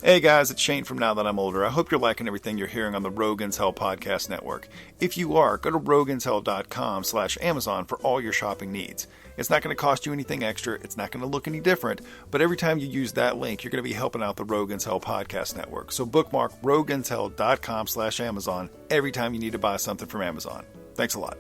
Hey guys, it's Shane from Now That I'm Older. I hope you're liking everything you're hearing on the Rogan's Hell Podcast Network. If you are, go to roganshell.com/Amazon for all your shopping needs. It's not going to cost you anything extra, it's not going to look any different, but every time you use that link, you're going to be helping out the Rogan's Hell Podcast Network. So bookmark roganshell.com/Amazon every time you need to buy something from Amazon. Thanks a lot.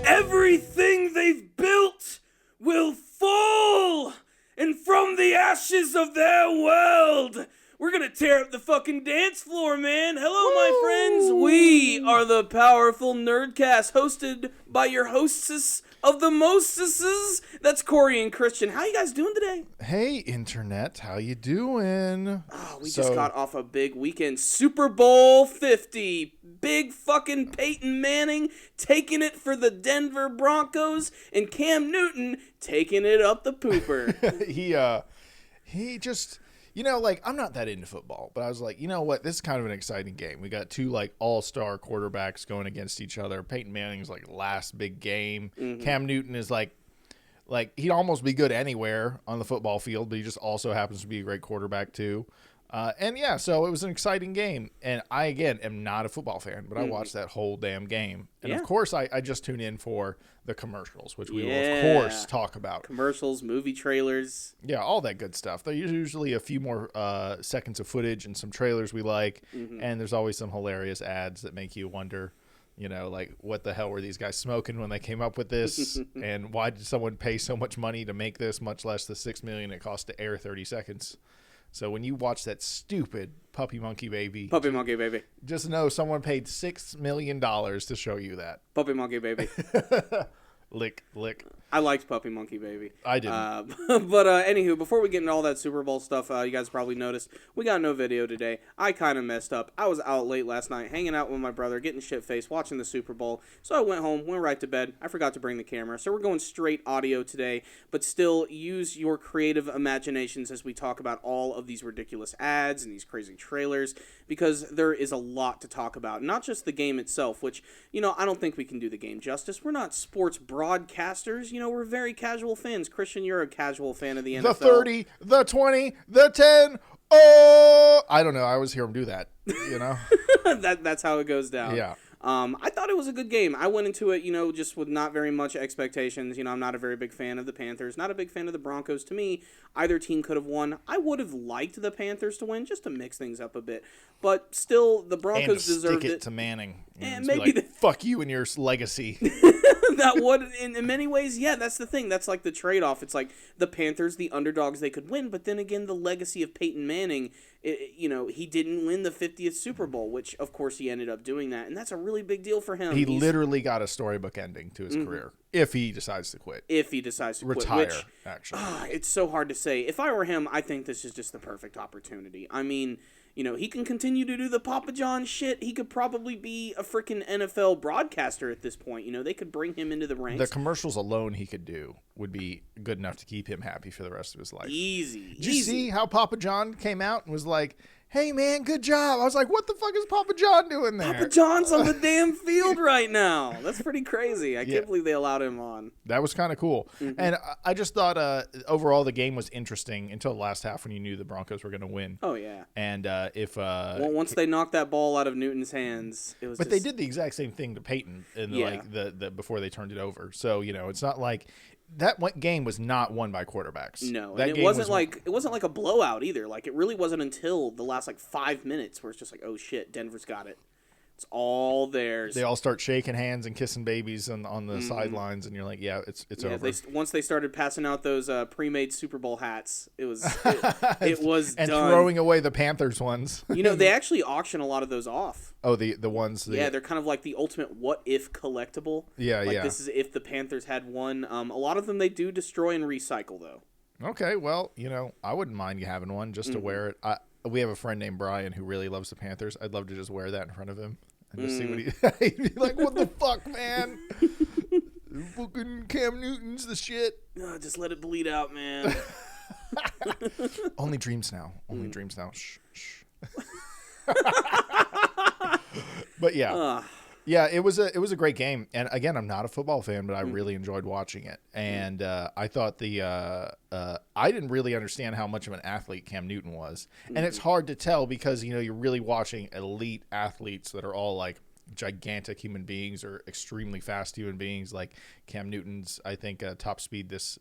Everything they've built will fall, and from the ashes of their world, we're gonna tear up the fucking dance floor, man. Hello, my friends. We are the powerful Nerdcast, hosted by your hostess of the mostesses. That's Corey and Christian. How you guys doing today? Hey, Internet. How you doing? Oh, we just got off a big weekend. Super Bowl 50. Big fucking Peyton Manning taking it for the Denver Broncos, and Cam Newton taking it up the pooper. He just, I'm not that into football, but I was like, you know what? This is kind of an exciting game. We got two, all-star quarterbacks going against each other. Peyton Manning's, last big game. Mm-hmm. Cam Newton is, he'd almost be good anywhere on the football field, but he just also happens to be a great quarterback, too. So it was an exciting game. And I, again, am not a football fan, but I watched that whole damn game. And, of course, I just tune in for the commercials, which we will, of course, talk about. Commercials, movie trailers. Yeah, all that good stuff. There's usually a few more seconds of footage and some trailers we like. Mm-hmm. And there's always some hilarious ads that make you wonder, what the hell were these guys smoking when they came up with this? And why did someone pay so much money to make this, much less the $6 million it cost to air 30 seconds? So when you watch that stupid Puppy Monkey Baby, just know someone paid $6 million to show you that. Puppy Monkey Baby. Lick. I liked Puppy Monkey Baby. I didn't. But anywho, before we get into all that Super Bowl stuff, you guys probably noticed, we got no video today. I kind of messed up. I was out late last night, hanging out with my brother, getting shit-faced, watching the Super Bowl. So I went home, went right to bed. I forgot to bring the camera. So we're going straight audio today, but still use your creative imaginations as we talk about all of these ridiculous ads and these crazy trailers, because there is a lot to talk about. Not just the game itself, which, I don't think we can do the game justice. We're not sports broadcasters. We're very casual fans. Christian, you're a casual fan of the NFL. The 30, the 20, the 10. Oh, I don't know. I always hear him do that, That's how it goes down. Yeah. I thought it was a good game. I went into it, just with not very much expectations. I'm not a very big fan of the Panthers, not a big fan of the Broncos. To me, either team could have won. I would have liked the Panthers to win, just to mix things up a bit. But still, the Broncos deserved it. Stick it to Manning. And maybe fuck you and your legacy. That would, in many ways, yeah, that's the thing. That's like the trade-off. It's like the Panthers, the underdogs, they could win. But then again, the legacy of Peyton Manning, he didn't win the 50th Super Bowl, which, of course, he ended up doing that. And that's a really big deal for him. He literally got a storybook ending to his career, if he decides to quit. Retire, actually. It's so hard to say. If I were him, I think this is just the perfect opportunity. I mean, he can continue to do the Papa John shit. He could probably be a freaking NFL broadcaster at this point. They could bring him into the ranks. The commercials alone he could do would be good enough to keep him happy for the rest of his life. Easy. Did you see how Papa John came out and was like, hey, man, good job? I was like, what the fuck is Papa John doing there? Papa John's on the damn field right now. That's pretty crazy. I can't believe they allowed him on. That was kind of cool. Mm-hmm. And I just thought overall the game was interesting until the last half when you knew the Broncos were going to win. Oh, yeah. And once they knocked that ball out of Newton's hands, it was But they did the exact same thing to Peyton in the before they turned it over. So, it's not like that game was not won by quarterbacks. No, and it wasn't like a blowout either. Like, it really wasn't until the last 5 minutes where it's just like, oh shit, Denver's got it. It's all theirs. They all start shaking hands and kissing babies on the sidelines, and you're like, yeah, it's over. Once they started passing out those pre-made Super Bowl hats, it was and done. Throwing away the Panthers ones. They actually auction a lot of those off. Oh, the ones. Yeah, they're kind of like the ultimate what if collectible. Yeah. This is if the Panthers had won. A lot of them they do destroy and recycle though. Okay, well, I wouldn't mind you having one just to wear it. We have a friend named Brian who really loves the Panthers. I'd love to just wear that in front of him and just see what he'd be like, what the fuck, man? Fucking Cam Newton's the shit. Just let it bleed out, man. Only dreams now. Only dreams now. Shh. But yeah. Yeah, it was a great game. And again, I'm not a football fan, but I really enjoyed watching it. And I thought I didn't really understand how much of an athlete Cam Newton was. And it's hard to tell because, you're really watching elite athletes that are all like gigantic human beings or extremely fast human beings. Like Cam Newton's, I think, top speed this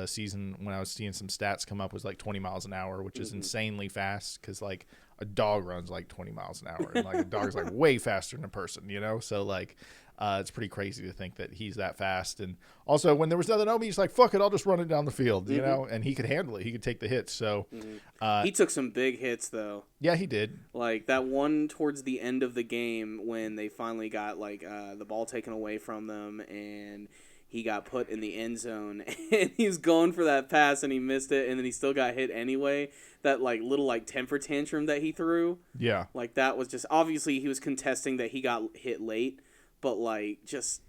season, when I was seeing some stats come up, was like 20 miles an hour, which is insanely fast because like a dog runs like 20 miles an hour, and like a dog's like way faster than a person, so like it's pretty crazy to think that he's that fast. And also when there was nothing on me, he's like, fuck it, I'll just run it down the field, and he could handle it. He could take the hits. So he took some big hits though. Yeah, he did. Like that one towards the end of the game when they finally got like the ball taken away from them, and he got put in the end zone, and he was going for that pass, and he missed it, and then he still got hit anyway. That like little like temper tantrum that he threw. Yeah. Like that was just, obviously he was contesting that he got hit late, but like just,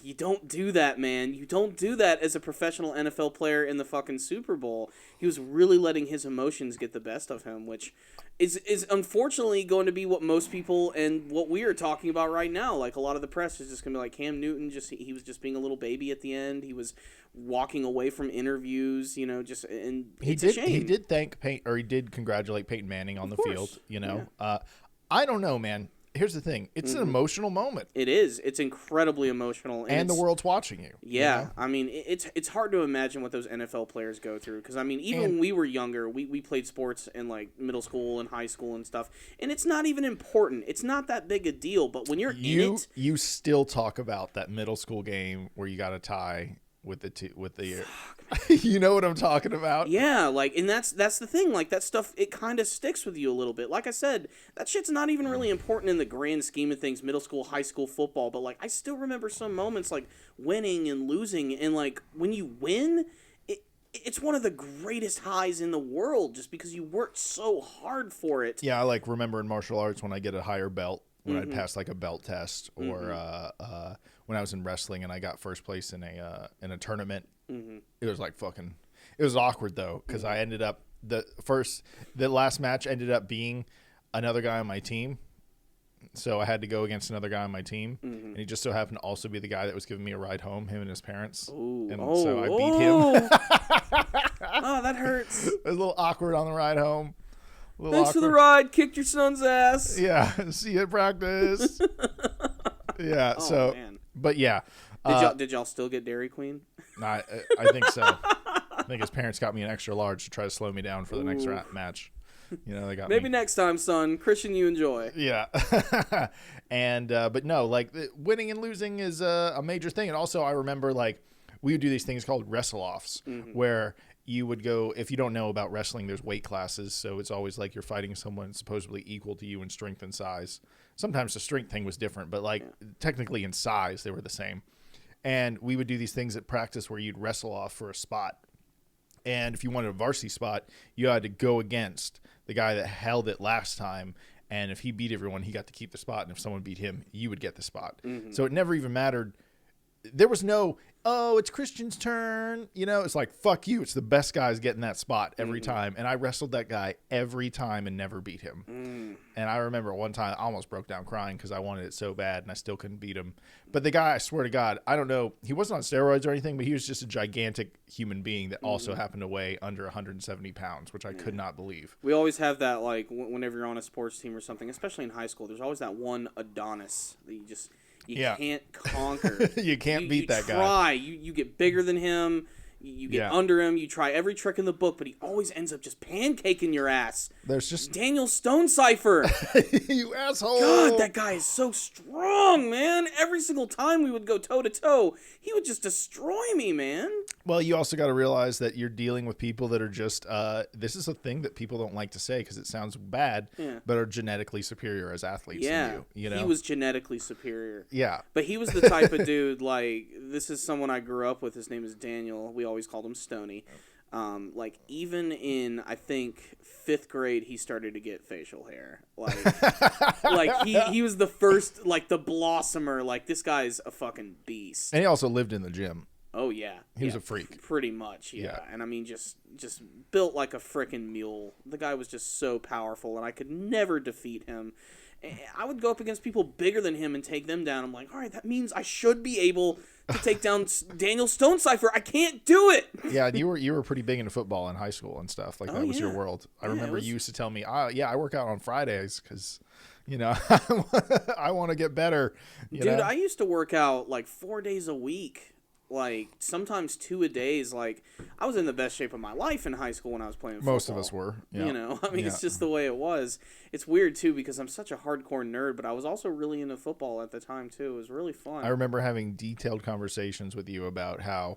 you don't do that, man. You don't do that as a professional NFL player in the fucking Super Bowl. He was really letting his emotions get the best of him, which is unfortunately going to be what most people and what we are talking about right now. Like a lot of the press is just going to be like, Cam Newton, he was just being a little baby at the end. He was walking away from interviews, and it's a shame. He did he did congratulate Peyton Manning on the field, Yeah. I don't know, man. Here's the thing. It's an emotional moment. It is. It's incredibly emotional. And the world's watching you. Yeah. I mean, it's hard to imagine what those NFL players go through. Because, I mean, even when we were younger, we played sports in, like, middle school and high school and stuff. And it's not even important. It's not that big a deal. But when you're in it... You still talk about that middle school game where you got a tie with the you know what I'm talking about? Yeah, like, and that's the thing. Like, that stuff, it kind of sticks with you a little bit. Like I said, that shit's not even really important in the grand scheme of things, middle school, high school football. But, like, I still remember some moments, like, winning and losing. And, like, when you win, it's one of the greatest highs in the world just because you worked so hard for it. Yeah, I, like, remember in martial arts when I get a higher belt, when I'd pass, like, a belt test, or when I was in wrestling and I got first place in a tournament. It was like it was awkward though, because I ended up the last match ended up being another guy on my team, so I had to go against another guy on my team, and he just so happened to also be the guy that was giving me a ride home, him and his parents. So I beat him. Oh, that hurts. It was a little awkward on the ride home. Thanks for the ride. Kicked your son's ass. Yeah, see you at practice. Yeah. Oh, man. But yeah. Did y'all still get Dairy Queen? I think so. I think his parents got me an extra large to try to slow me down for the next match. They got maybe next time, son. Christian, you enjoy. Yeah. And but no, like winning and losing is a major thing. And also, I remember like we would do these things called wrestle-offs, where you would go, if you don't know about wrestling, there's weight classes, so it's always like you're fighting someone supposedly equal to you in strength and size. Sometimes the strength thing was different, but like technically in size, they were the same. And we would do these things at practice where you'd wrestle off for a spot. And if you wanted a varsity spot, you had to go against the guy that held it last time. And if he beat everyone, he got to keep the spot. And if someone beat him, you would get the spot. So it never even mattered. There was no, it's Christian's turn. It's like, fuck you. It's the best guys getting that spot every time. And I wrestled that guy every time and never beat him. And I remember one time I almost broke down crying because I wanted it so bad and I still couldn't beat him. But the guy, I swear to God, I don't know. He wasn't on steroids or anything, but he was just a gigantic human being that also happened to weigh under 170 pounds, which I could not believe. We always have that, like, whenever you're on a sports team or something, especially in high school, there's always that one Adonis that you can't conquer. You can't beat that guy. You get bigger than him. You get under him. You try every trick in the book, but he always ends up just pancaking your ass. There's just Daniel Stonecipher. You asshole. God, that guy is so strong, man. Every single time we would go toe-to-toe, he would just destroy me, man. Well, you also got to realize that you're dealing with people that are just, this is a thing that people don't like to say because it sounds bad, but are genetically superior as athletes than you. He was genetically superior. Yeah. But he was the type of dude, like, this is someone I grew up with. His name is Daniel. We always called him Stoney. Like even in I think 5th grade, he started to get facial hair. Like he was the first, like the blossomer. Like this guy's a fucking beast. And he also lived in the gym. Oh yeah, he was a freak. Pretty much, yeah. And I mean, just built like a frickin' mule. The guy was just so powerful, and I could never defeat him. I would go up against people bigger than him and take them down. I'm like, all right, that means I should be able to take down Daniel Stonecipher. I can't do it. Yeah, you were pretty big into football in high school and stuff. Like that was your world. I remember you used to tell me, I work out on Fridays because, I want to get better. Dude, I used to work out like 4 days a week. Like sometimes 2 a days. Like I was in the best shape of my life in high school when I was playing football. Most of us were. Yeah. I mean, it's just the way it was. It's weird too because I'm such a hardcore nerd, but I was also really into football at the time too. It was really fun. I remember having detailed conversations with you about how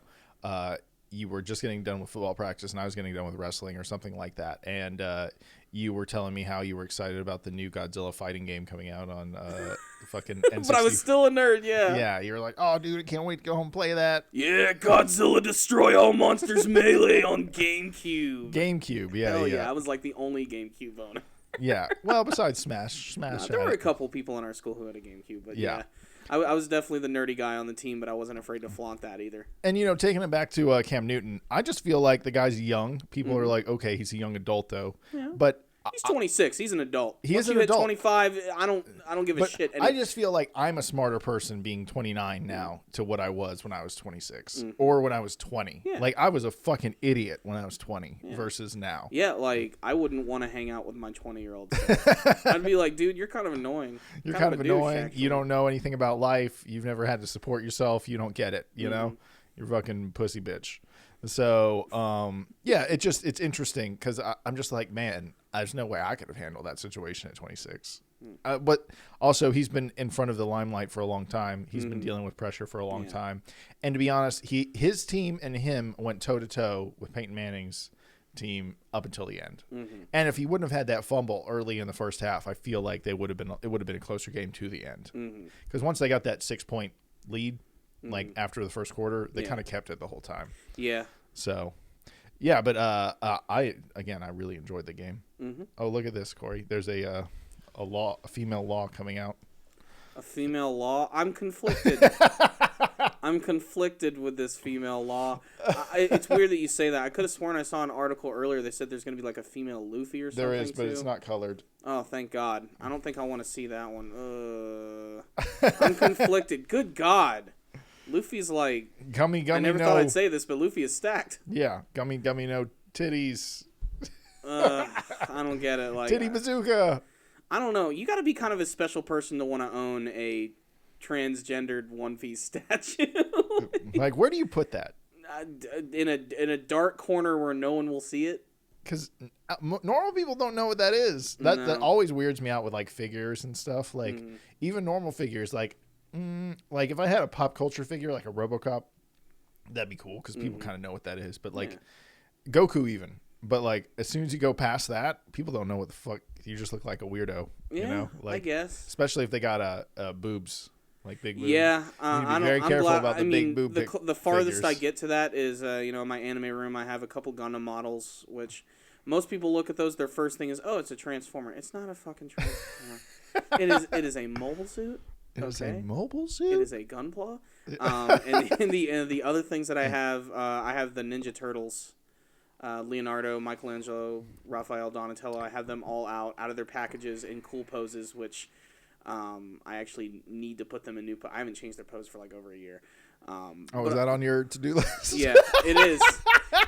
you were just getting done with football practice and I was getting done with wrestling or something like that. And you were telling me how you were excited about the new Godzilla fighting game coming out on fucking N64. But I was still a nerd, yeah. Yeah, you were like, oh, dude, I can't wait to go home and play that. Yeah, Godzilla Destroy All Monsters Melee on GameCube. GameCube, yeah. Hell yeah, I was like the only GameCube owner. Yeah, well, besides Smash. There were a couple people in our school who had a GameCube, but yeah. I was definitely the nerdy guy on the team, but I wasn't afraid to flaunt that either. And, taking it back to Cam Newton, I just feel like the guy's young. People are like, okay, he's a young adult, though. Yeah. But he's 26. He's an adult. He is an adult. 25, I don't give a shit. I just feel like I'm a smarter person being 29 now to what I was when I was 26 or when I was 20. Yeah. Like, I was a fucking idiot when I was 20 versus now. Yeah, like, I wouldn't want to hang out with my 20-year-old I'd be like, dude, you're kind of annoying. You're kind of annoying. Douche, you don't know anything about life. You've never had to support yourself. You don't get it, you know? You're fucking pussy bitch. So, it's interesting because I'm just like, man, there's no way I could have handled that situation at 26. But also, he's been in front of the limelight for a long time. He's been dealing with pressure for a long time. And to be honest, his team and him went toe-to-toe with Peyton Manning's team up until the end. And if he wouldn't have had that fumble early in the first half, I feel like it would have been a closer game to the end. Because once they got that 6-point lead, like after the first quarter, they kind of kept it the whole time. Yeah. So, yeah, but I really enjoyed the game. Oh, look at this, Corey. There's a female law coming out. A female law? I'm conflicted. I'm conflicted with this female law. It's weird that you say that. I could have sworn I saw an article earlier. They said there's going to be like a female Luffy or something. There is, but it's not colored. Oh, thank God. I don't think I want to see that one. I'm conflicted. Good God. Luffy's like... Gummy, I never thought I'd say this, but Luffy is stacked. Yeah. Gummy, no titties. I don't get it. Like Titty bazooka. I don't know. You got to be kind of a special person to want to own a transgendered One Piece statue. Like, where do you put that? In a dark corner where no one will see it. Because normal people don't know what that is. That always weirds me out with like figures and stuff. Like even normal figures. Like if I had a pop culture figure like a RoboCop, that'd be cool because people kind of know what that is. But like Goku even. But like as soon as you go past that, people don't know what the fuck. You just look like a weirdo. Yeah, you know? Like, I guess. Especially if they got boobs. Like big boobs. Yeah, I'm very careful about the big boob. The farthest I get to that is, in my anime room, I have a couple Gundam models, which most people look at those. Their first thing is, oh, it's a transformer. It's not a fucking transformer. It is a mobile suit. It is a mobile suit. It is a gunpla. And the other things that I have the Ninja Turtles. Leonardo, Michelangelo, Raphael, Donatello. I have them all out of their packages in cool poses, which. I actually need to put them in I haven't changed their pose for like over a year. Is that on your to-do list? Yeah, it is.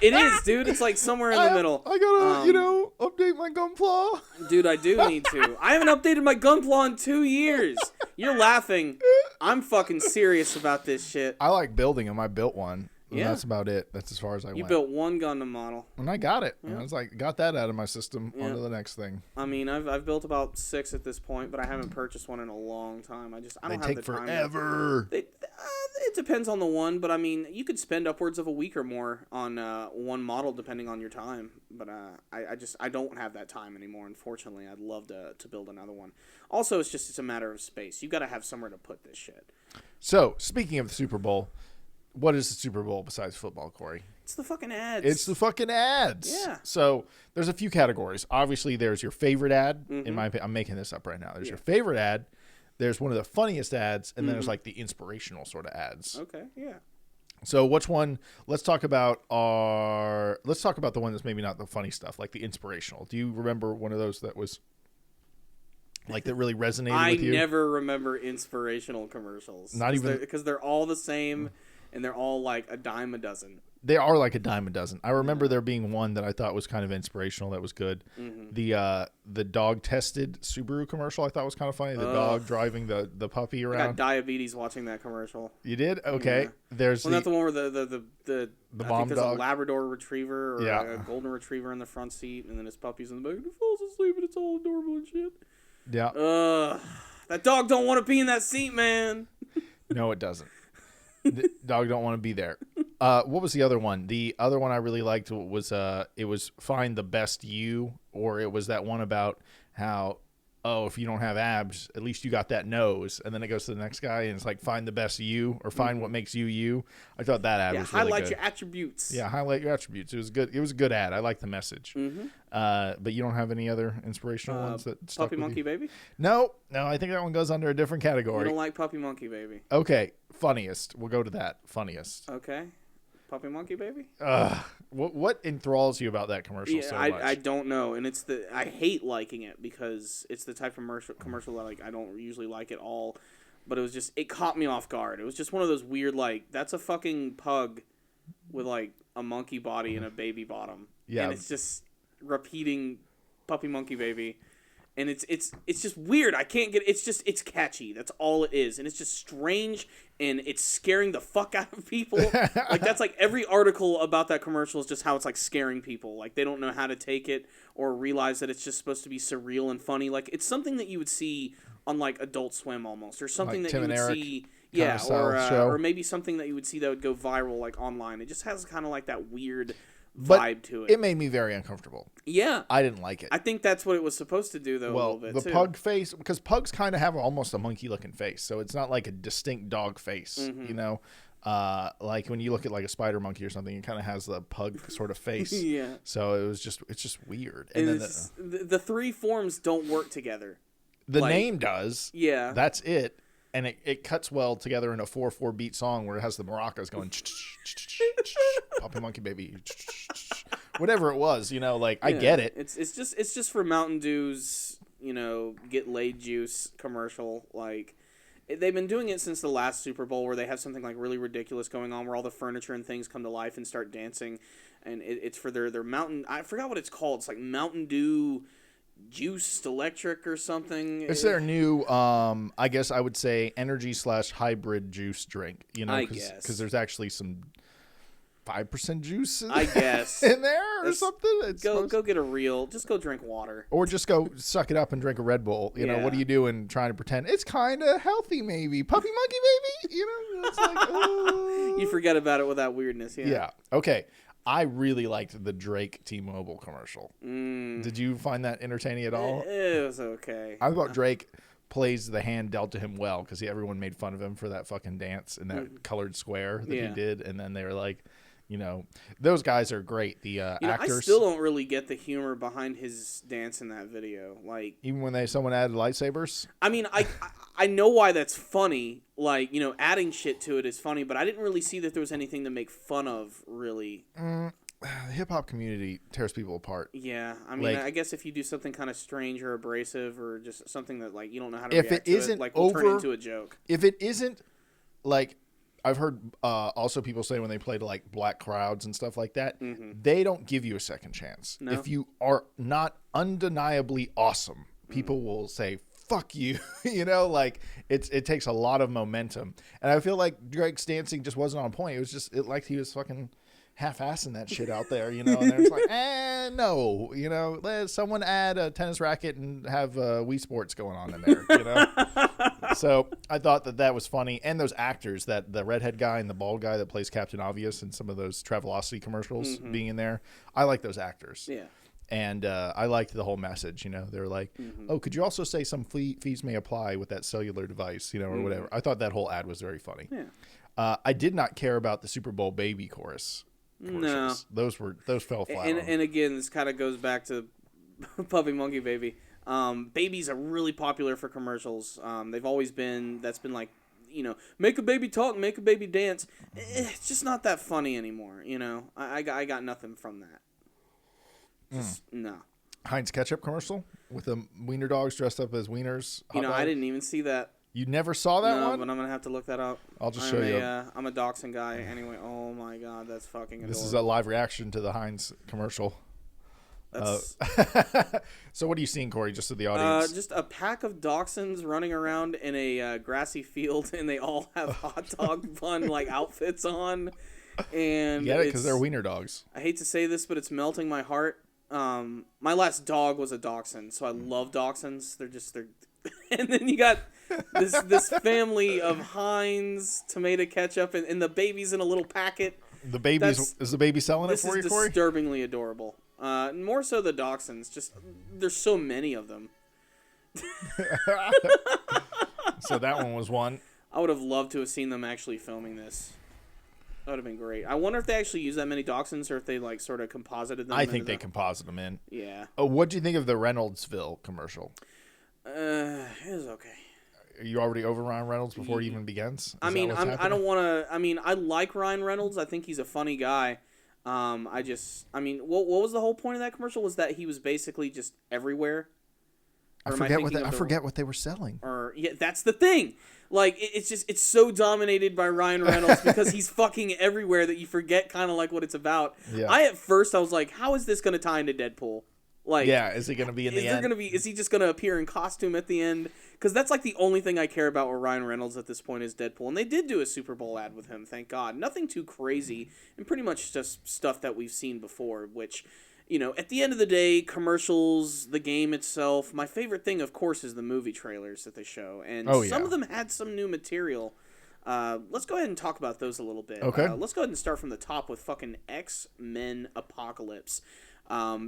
It is, dude. It's like somewhere in the middle. I gotta, update my Gunpla. Dude, I do need to. I haven't updated my Gunpla in 2 years. You're laughing. I'm fucking serious about this shit. I like building them. I built one. Yeah. That's about it. That's as far as I went. You built one Gundam model. And I got it. Yeah. I was like, got that out of my system. Yeah. On to the next thing. I mean, I've built about 6 at this point, but I haven't purchased one in a long time. I don't have the time. They take forever. It depends on the one, but I mean, you could spend upwards of a week or more on one model depending on your time. But I don't have that time anymore, unfortunately. I'd love to build another one. Also, it's a matter of space. You got to have somewhere to put this shit. So, speaking of the Super Bowl, what is the Super Bowl besides football, Corey? It's the fucking ads. It's the fucking ads. Yeah. So there's a few categories. Obviously, there's your favorite ad. Mm-hmm. In my opinion, I'm making this up right now. There's your favorite ad. There's one of the funniest ads, and then there's like the inspirational sort of ads. Okay, yeah. So which one? Let's talk about the one that's maybe not the funny stuff, like the inspirational. Do you remember one of those that was like that really resonated with you? I never remember inspirational commercials. Not even because they're all the same, and they're all like a dime a dozen. They are like a dime a dozen. I remember there being one that I thought was kind of inspirational that was good. Mm-hmm. The dog tested Subaru commercial I thought was kind of funny. The dog driving the puppy around. I got diabetes watching that commercial. You did? Okay. Yeah. There's not the one where the bomb I think there's dog. a Labrador Retriever or a Golden Retriever in the front seat, and then his puppy's in the back, and he falls asleep, and it's all adorable and shit. Yeah. That dog don't want to be in that seat, man. No, it doesn't. The dog don't want to be there. What was the other one? The other one I really liked was it was find the best you, or it was that one about how, if you don't have abs, at least you got that nose. And then it goes to the next guy and it's like find the best you, or find what makes you you. I thought that ad was really highlight good. your attributes. Yeah, highlight your attributes. It was good. It was a good ad. I like the message. Mm-hmm. But you don't have any other inspirational ones that stuck Puppy with Monkey you? Baby? No, I think that one goes under a different category. You don't like Puppy Monkey Baby? Okay, funniest. We'll go to that. Funniest. Okay. Puppy Monkey Baby? What enthralls you about that commercial so much? I don't know, and I hate liking it because it's the type of commercial that I don't usually like at all. But it caught me off guard. It was just one of those weird that's a fucking pug with like a monkey body and a baby bottom. Yeah. And it's just repeating Puppy Monkey Baby. And it's just weird. I can't get it's catchy. That's all it is. And it's just strange, and it's scaring the fuck out of people. Like that's like every article about that commercial is just how it's like scaring people. Like they don't know how to take it or realize that it's just supposed to be surreal and funny. Like it's something that you would see on like Adult Swim almost, or something like that Tim you would and see show. or maybe something that you would see that would go viral like online. It just has kind of like that weird but vibe to it. It made me very uncomfortable. Yeah. I didn't like it. I think that's what it was supposed to do, though, a little bit, the pug face, because pugs kind of have almost a monkey-looking face, so it's not like a distinct dog face, you know? Like when you look at like a spider monkey or something, it kind of has the pug sort of face. Yeah. So it's just weird. And then the three forms don't work together. The name does. Yeah. That's it. And it cuts well together in a 4/4 beat song where it has the maracas going Puppy Monkey Baby, whatever it was, you know, like I get it. It's just for Mountain Dew's, you know, get laid juice commercial. Like they've been doing it since the last Super Bowl, where they have something like really ridiculous going on, where all the furniture and things come to life and start dancing, and it's for their Mountain. I forgot what it's called. It's like Mountain Dew Juiced Electric or something. It's their new, I guess I would say, energy/hybrid juice drink. You know, because there's actually some 5% juice, I guess, in there or something. Go get a real. Just go drink water, or just go suck it up and drink a Red Bull. You know, what are you doing? Trying to pretend it's kind of healthy, maybe Puppy Monkey Baby. You know, it's like you forget about it with that weirdness. Yeah. Okay. I really liked the Drake T-Mobile commercial. Did you find that entertaining at all? It was okay. I thought Drake plays the hand dealt to him well, because everyone made fun of him for that fucking dance in that colored square that he did, and then they were like, you know, those guys are great. The actors. I still don't really get the humor behind his dance in that video. Like even when someone added lightsabers. I mean, I know why that's funny. Like, you know, adding shit to it is funny, but I didn't really see that there was anything to make fun of, really. The hip hop community tears people apart. Yeah, I mean, I guess if you do something kind of strange or abrasive, or just something that like you don't know how to if react it isn't to it, like will turn into a joke. If it isn't like. I've heard also people say when they play to like black crowds and stuff like that, they don't give you a second chance. No. If you are not undeniably awesome, people will say, fuck you. You know, like it takes a lot of momentum. And I feel like Drake's dancing just wasn't on point. It was just, like he was fucking half-assing that shit out there, you know, and it's like, no, you know, let someone add a tennis racket and have Wii Sports going on in there, you know. So I thought that was funny, and those actors, that the redhead guy and the bald guy that plays Captain Obvious in some of those Travelocity commercials being in there, I like those actors. Yeah. And I liked the whole message, you know. They're like, oh, could you also say some fees may apply with that cellular device, you know, or whatever. I thought that whole ad was very funny. Yeah. I did not care about the Super Bowl baby chorus. commercials. No. Those fell flat. And again, this kind of goes back to Puppy Monkey Baby. Babies are really popular for commercials. They've always been. That's been like, make a baby talk, make a baby dance. It's just not that funny anymore. I got nothing from that. Just no. Heinz ketchup commercial with the wiener dogs dressed up as wieners. I didn't even see that. You never saw that one? No, but I'm gonna have to look that up. I'll just show you. I'm a dachshund guy anyway. Oh my god, that's fucking adorable. This is a live reaction to the Heinz commercial. So what are you seeing, Corey, just to the audience? Just a pack of dachshunds running around in a grassy field, and they all have hot dog bun like outfits on. And you get it? Because they're wiener dogs. I hate to say this, but it's melting my heart. My last dog was a dachshund, so I love dachshunds. They're and then you got this family of Heinz tomato ketchup, and the baby's in a little packet. Is the baby selling it for you, Corey? This is disturbingly adorable. More so the dachshunds. Just there's so many of them. So that one was one. I would have loved to have seen them actually filming this. That would have been great. I wonder if they actually use that many dachshunds, or if they like sort of composited them. I think they composite them in. Yeah. Oh, what do you think of the Reynoldsville commercial? It was okay. Are you already over Ryan Reynolds before it even begins? I don't want to. I like Ryan Reynolds. I think he's a funny guy. What was the whole point of that commercial? Was that he was basically just everywhere? I forget what they were selling. That's the thing. Like it's so dominated by Ryan Reynolds because he's fucking everywhere that you forget kind of like what it's about. Yeah. At first I was like, how is this going to tie into Deadpool? Like, yeah, is he going to be in the end? Is he just going to appear in costume at the end? Because that's like the only thing I care about with Ryan Reynolds at this point is Deadpool. And they did do a Super Bowl ad with him, thank God. Nothing too crazy, and pretty much just stuff that we've seen before, which, at the end of the day, commercials, the game itself, my favorite thing, of course, is the movie trailers that they show. And some of them had some new material. Let's go ahead and talk about those a little bit. Okay. Let's go ahead and start from the top with fucking X-Men Apocalypse.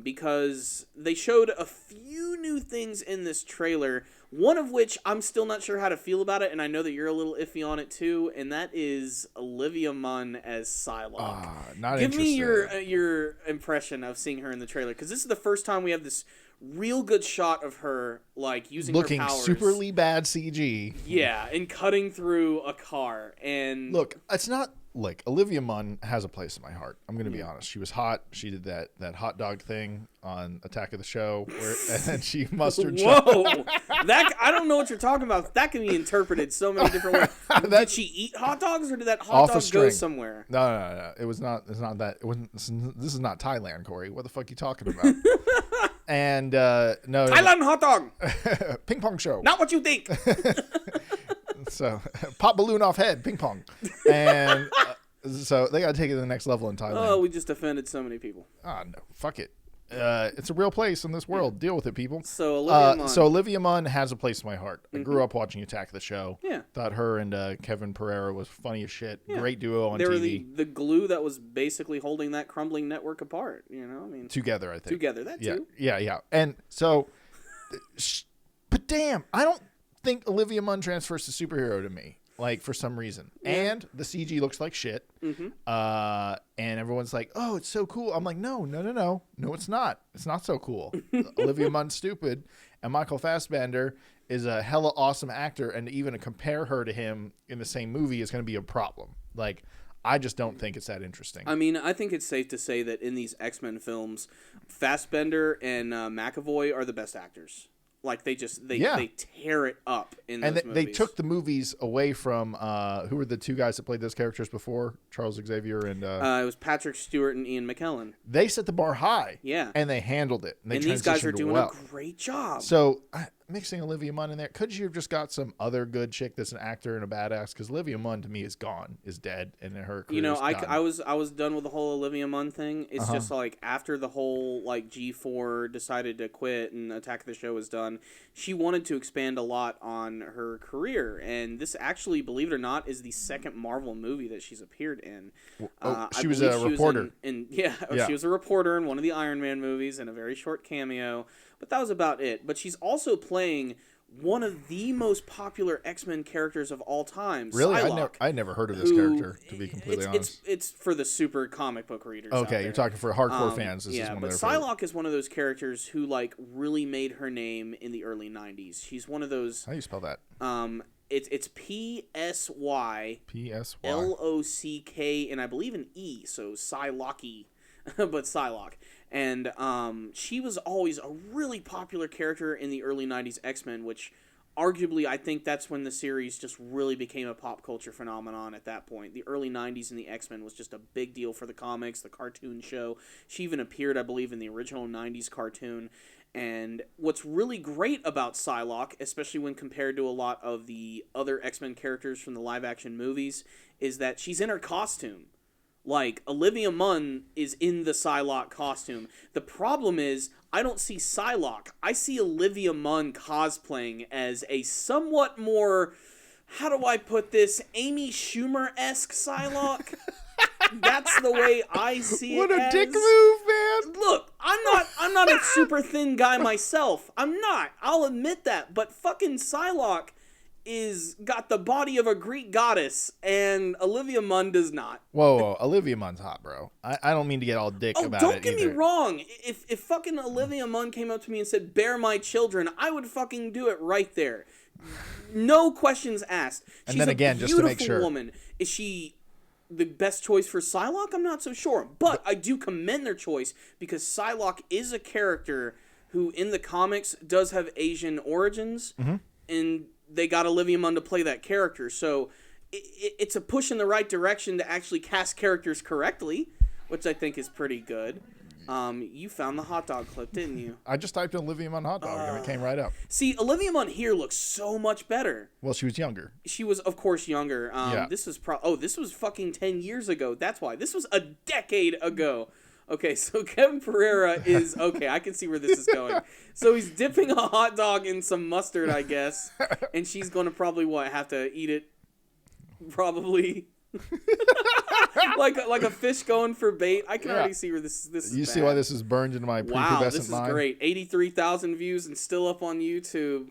Because they showed a few new things in this trailer, one of which I'm still not sure how to feel about it, and I know that you're a little iffy on it too, and that is Olivia Munn as Psylocke. Give me your impression of seeing her in the trailer, because this is the first time we have this real good shot of her, like, using looking her powers. superly bad CG. Yeah, and cutting through a car. And look, it's not like Olivia Munn has a place in my heart. I'm going to be honest. She was hot. She did that hot dog thing on Attack of the Show, and she mustard. Whoa, that I don't know what you're talking about. That can be interpreted so many different ways. Did she eat hot dogs, or did that hot dog go somewhere? No. It was not. It's not that. It wasn't. This is not Thailand, Corey. What the fuck are you talking about? And no, Thailand hot dog. Ping pong show. Not what you think. So, pop balloon off head, ping pong. And so they got to take it to the next level in Thailand. Oh, we just offended so many people. Oh, no. Fuck it. It's a real place in this world. Deal with it, people. So Olivia Munn has a place in my heart. I grew up watching Attack of the Show. Yeah. Thought her and Kevin Pereira was funny as shit. Yeah. Great duo on TV. They were the glue that was basically holding that crumbling network apart. Together, I think. Together, that too. Yeah. And so, but damn, I don't think Olivia Munn transfers to superhero to me, like, for some reason. Yeah. And the CG looks like shit. Mm-hmm. And everyone's like, oh, it's so cool. I'm like, no, it's not. It's not so cool. Olivia Munn's stupid, and Michael Fassbender is a hella awesome actor, and even to compare her to him in the same movie is going to be a problem. Like, I just don't think it's that interesting. I mean, I think it's safe to say that in these X-Men films, Fassbender and McAvoy are the best actors. Like, they tear it up in those movies. And they took the movies away from, who were the two guys that played those characters before? Charles Xavier and... it was Patrick Stewart and Ian McKellen. They set the bar high. Yeah. And they handled it. And these guys are doing a great job. So, mixing Olivia Munn in there, could you have just got some other good chick that's an actor and a badass? Because Olivia Munn, to me, is gone, is dead, and her career's done. I was done with the whole Olivia Munn thing. It's just like, after the whole, like, G4 decided to quit and Attack of the Show was done, she wanted to expand a lot on her career, and this actually, believe it or not, is the second Marvel movie that she's appeared in. She was a reporter. She was a reporter in one of the Iron Man movies in a very short cameo, but that was about it. But she's also playing one of the most popular X-Men characters of all time. Really? Psylocke, I never heard of this character, to be completely honest. It's for the super comic book readers. out Okay, there. you're talking for hardcore fans. This is one of their Psylocke is one of those characters who like really made her name in the early '90s. She's one of those. How do you spell that? It's Psy. P-S-Y. Lock, and I believe an E, so Psylocke, but Psylocke. And she was always a really popular character in the early 90s X-Men, which arguably I think that's when the series just really became a pop culture phenomenon at that point. The early 90s and the X-Men was just a big deal for the comics, the cartoon show. She even appeared, I believe, in the original 90s cartoon. And what's really great about Psylocke, especially when compared to a lot of the other X-Men characters from the live-action movies, is that she's in her costume. Like, Olivia Munn is in the Psylocke costume. The problem is, I don't see Psylocke. I see Olivia Munn cosplaying as a somewhat more, how do I put this, Amy Schumer-esque Psylocke. That's the way I see it. What a dick move, man! Look, I'm not a super thin guy myself. I'm not. I'll admit that. But fucking Psylocke is got the body of a Greek goddess, and Olivia Munn does not. Whoa, Olivia Munn's hot, bro. I don't mean to get all dick about it. Don't get me wrong. If fucking Olivia Munn came up to me and said, "Bear my children," I would fucking do it right there. No questions asked. And then again, just to make sure, woman. Is she the best choice for Psylocke? I'm not so sure, but I do commend their choice because Psylocke is a character who, in the comics, does have Asian origins, and they got Olivia Munn to play that character. So it's a push in the right direction to actually cast characters correctly, which I think is pretty good. You found the hot dog clip, didn't you? I just typed in Olivia Munn hot dog and it came right up. See, Olivia Munn here looks so much better. Well, she was younger. She was, of course, younger. Yeah. This was this was fucking 10 years ago. That's why. This was a decade ago. Okay, so Kevin Pereira is... Okay, I can see where this is going. So he's dipping a hot dog in some mustard, I guess. And she's going to probably, have to eat it? Probably... like a fish going for bait. I can already see where this is. You see why this is burned into my prepubescent mind? Wow, this is great. 83,000 views and still up on YouTube.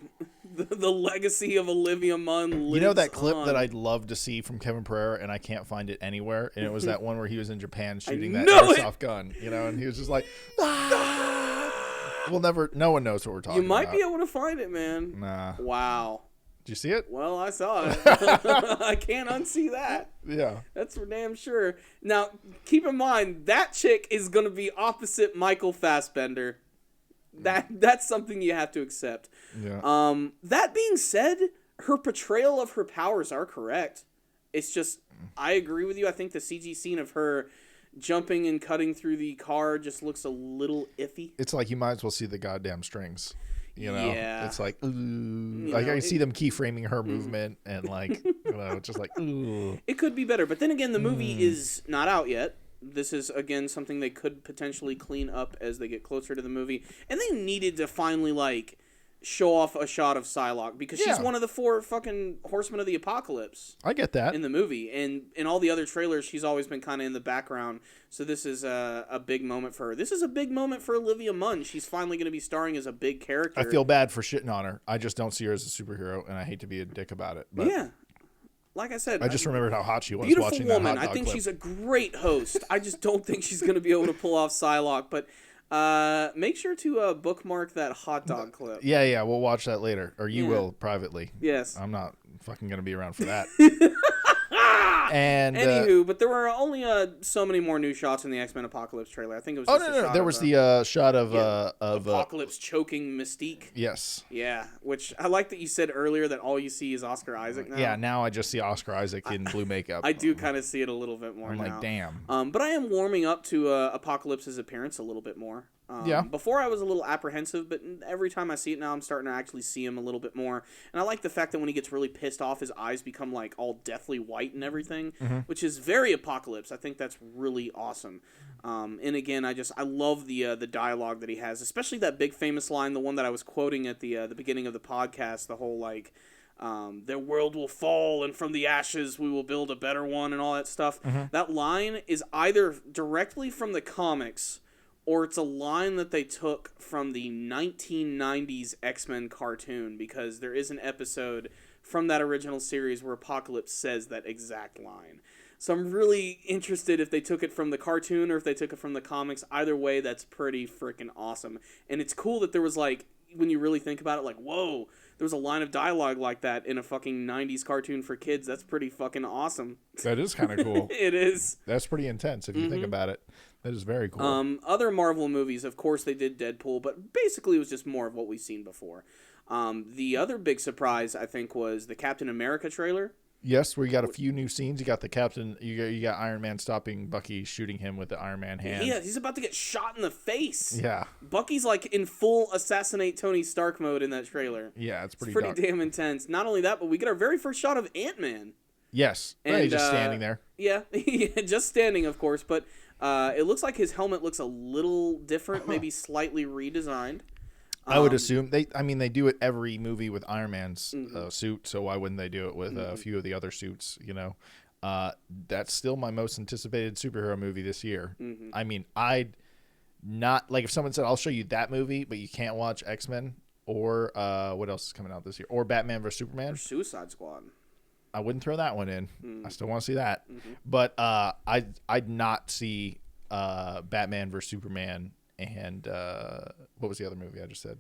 The legacy of Olivia Munn lives. You know that clip on. that I'd love to see from Kevin Pereira, and I can't find it anywhere. And it was that one where he was in Japan shooting that airsoft gun, and he was just like, no one knows what we're talking about. You might be able to find it, man. Nah. Wow. Did you see it? Well, I saw it. I can't unsee that. Yeah. That's for damn sure. Now, keep in mind, that chick is going to be opposite Michael Fassbender. That's something you have to accept. Yeah. That being said, her portrayal of her powers are correct. It's just, I agree with you. I think the CG scene of her jumping and cutting through the car just looks a little iffy. It's like you might as well see the goddamn strings. Yeah. It's like, ooh. I can see them keyframing her movement and just like, ooh. It could be better. But then again, the movie is not out yet. This is, again, something they could potentially clean up as they get closer to the movie. And they needed to finally, show off a shot of Psylocke because she's one of the 4 fucking horsemen of the apocalypse. I get that. In the movie. And in all the other trailers, she's always been kind of in the background. So this is a big moment for her. This is a big moment for Olivia Munn. She's finally going to be starring as a big character. I feel bad for shitting on her. I just don't see her as a superhero, and I hate to be a dick about it. But yeah. Like I said, I just remembered how hot she was beautiful watching woman. that hot dog I think clip. she's a great host. I just don't think she's going to be able to pull off Psylocke. But make sure to bookmark that hot dog clip. Yeah, we'll watch that later, or you will privately. Yes, I'm not fucking going to be around for that. And anywho, but there were only so many more new shots in the X-Men Apocalypse trailer. I think it was. No. There was the shot of Apocalypse choking Mystique. Yes. Yeah, which I like that you said earlier that all you see is Oscar Isaac now. Yeah, now I just see Oscar Isaac in blue makeup. I do kind of see it a little bit more. I'm now. like, damn. But I am warming up to Apocalypse's appearance a little bit more. Before I was a little apprehensive, but every time I see it now, I'm starting to actually see him a little bit more. And I like the fact that when he gets really pissed off, his eyes become all deathly white and everything, which is very Apocalypse. I think that's really awesome. And again, I love the dialogue that he has, especially that big famous line, the one that I was quoting at the beginning of the podcast, the whole their world will fall and from the ashes we will build a better one and all that stuff. That line is either directly from the comics or it's a line that they took from the 1990s X-Men cartoon, because there is an episode from that original series where Apocalypse says that exact line. So I'm really interested if they took it from the cartoon or if they took it from the comics. Either way, that's pretty freaking awesome. And it's cool that there was, like, when you really think about it, like, whoa, there was a line of dialogue like that in a fucking 90s cartoon for kids. That's pretty fucking awesome. That is kind of cool. It is. That's pretty intense if you think about it. That is very cool. Other Marvel movies, of course, they did Deadpool, but basically it was just more of what we've seen before. The other big surprise, I think, was the Captain America trailer. Yes, we got a few new scenes. You got the Captain. You got Iron Man stopping Bucky, shooting him with the Iron Man hand. Yeah, he's about to get shot in the face. Yeah. Bucky's like in full assassinate Tony Stark mode in that trailer. Yeah, it's pretty damn intense. Not only that, but we get our very first shot of Ant-Man. Yes, and he's just standing there. Yeah, just standing, of course. But it looks like his helmet looks a little different, maybe slightly redesigned. I would assume they do it every movie with Iron Man's suit, so why wouldn't they do it with a few of the other suits? You know, that's still my most anticipated superhero movie this year. I mean, I'd not like if someone said, "I'll show you that movie," but you can't watch X-Men or what else is coming out this year, or Batman vs Superman, or Suicide Squad. I wouldn't throw that one in. I still want to see that, but I'd not see Batman vs Superman. And what was the other movie I just said?